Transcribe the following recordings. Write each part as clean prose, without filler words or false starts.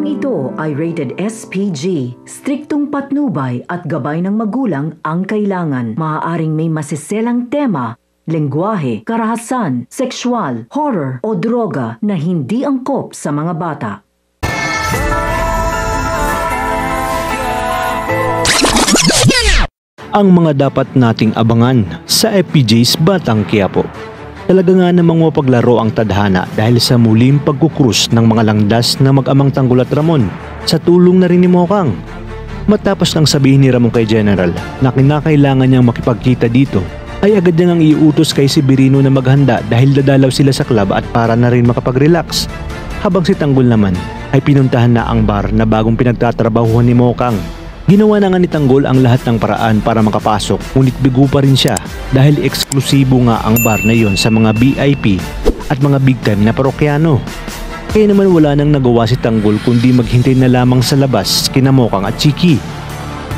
Programang ito ay rated SPG. Striktong patnubay at gabay ng magulang ang kailangan. Maaaring may masiselang tema, lengguwahe, karahasan, sexual, horror o droga na hindi angkop sa mga bata. Ang mga dapat nating abangan sa FPJ's Batang Quiapo. Talaga nga namang mapaglaro ang tadhana dahil sa muling pagkukrus ng mga langdas ng mag-amang Tanggol at Ramon sa tulong na rin ni Mokang. Matapos nang sabihin ni Ramon kay General na kinakailangan niyang makipagkita dito, ay agad niyang iutos kay Severino na maghanda dahil dadalaw sila sa club at para na rin makapag-relax. Habang si Tanggol naman ay pinuntahan na ang bar na bagong pinagtatrabahuhan ni Mokang. Ginawa na nga ni Tanggol ang lahat ng paraan para makapasok, ngunit bigo pa rin siya dahil eksklusibo nga ang bar na yon sa mga VIP at mga big time na parokyano. Kaya naman wala nang nagawa si Tanggol kundi maghintay na lamang sa labas kina Mokang at Chiki.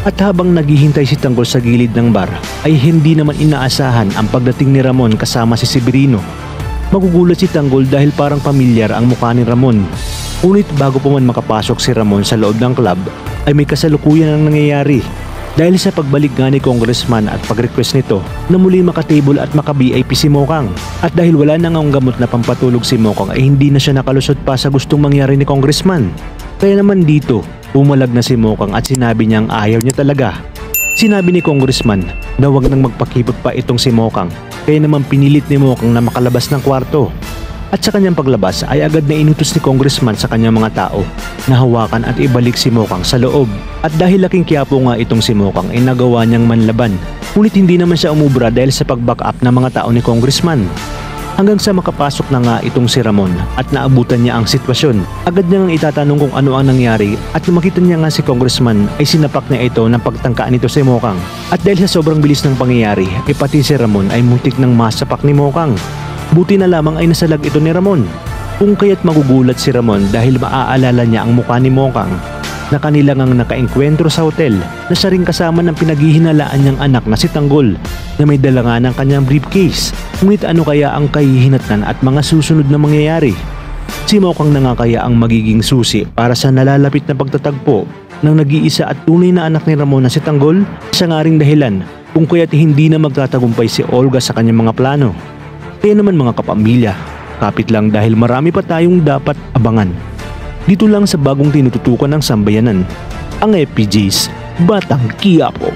At habang naghihintay si Tanggol sa gilid ng bar ay hindi naman inaasahan ang pagdating ni Ramon kasama si Severino. Magugulat si Tanggol dahil parang pamilyar ang mukha ni Ramon. Ngunit bago pa man makapasok si Ramon sa loob ng club ay may kasalukuyan ang nangyayari dahil sa pagbalik nga ni Congressman at pag-request nito na muli makatable at maka-VIP si Mokang. At dahil wala na nga ang gamot na pampatulog si Mokang ay hindi na siya nakalusot pa sa gustong mangyari ni Congressman. Kaya naman dito, umalag na si Mokang at sinabi niyang ayaw niya talaga. Sinabi ni Congressman na wag nang magpakipot pa itong si Mokang, kaya naman pinilit ni Mokang na makalabas ng kwarto. At sa kanyang paglabas ay agad na inutos ni Congressman sa kanyang mga tao na hawakan at ibalik si Mokang sa loob. At dahil laking Quiapo nga itong si Mokang ay nagawa niyang manlaban. Ngunit hindi naman siya umubra dahil sa pag-back up ng mga tao ni Congressman. Hanggang sa makapasok na nga itong si Ramon at naabutan niya ang sitwasyon. Agad niya ngang itatanong kung ano ang nangyari at nung makita niya nga si Congressman ay sinapak niya ito ng pagtangkaan nito si Mokang. At dahil sa sobrang bilis ng pangyayari ay pati si Ramon ay mutik ng masapak ni Mokang. Buti na lamang ay nasalag ito ni Ramon. Kung kaya't magugulat si Ramon dahil maaalala niya ang mukha ni Mokang na kanila ngang nakaengkwentro sa hotel na siya rin kasama ng pinaghihinalaan niyang anak na si Tanggol na may dala nga ng kanyang briefcase. Ngunit ano kaya ang kahihinatnan at mga susunod na mangyayari? Si Mokang na nga kaya ang magiging susi para sa nalalapit na pagtatagpo ng nag-iisa at tunay na anak ni Ramon na si Tanggol? Siya nga ring dahilan kung kaya't hindi na magtatagumpay si Olga sa kanyang mga plano. Kaya naman mga kapamilya, kapit lang dahil marami pa tayong dapat abangan. Dito lang sa bagong tinututukan ng sambayanan, ang FPJ's Batang Quiapo.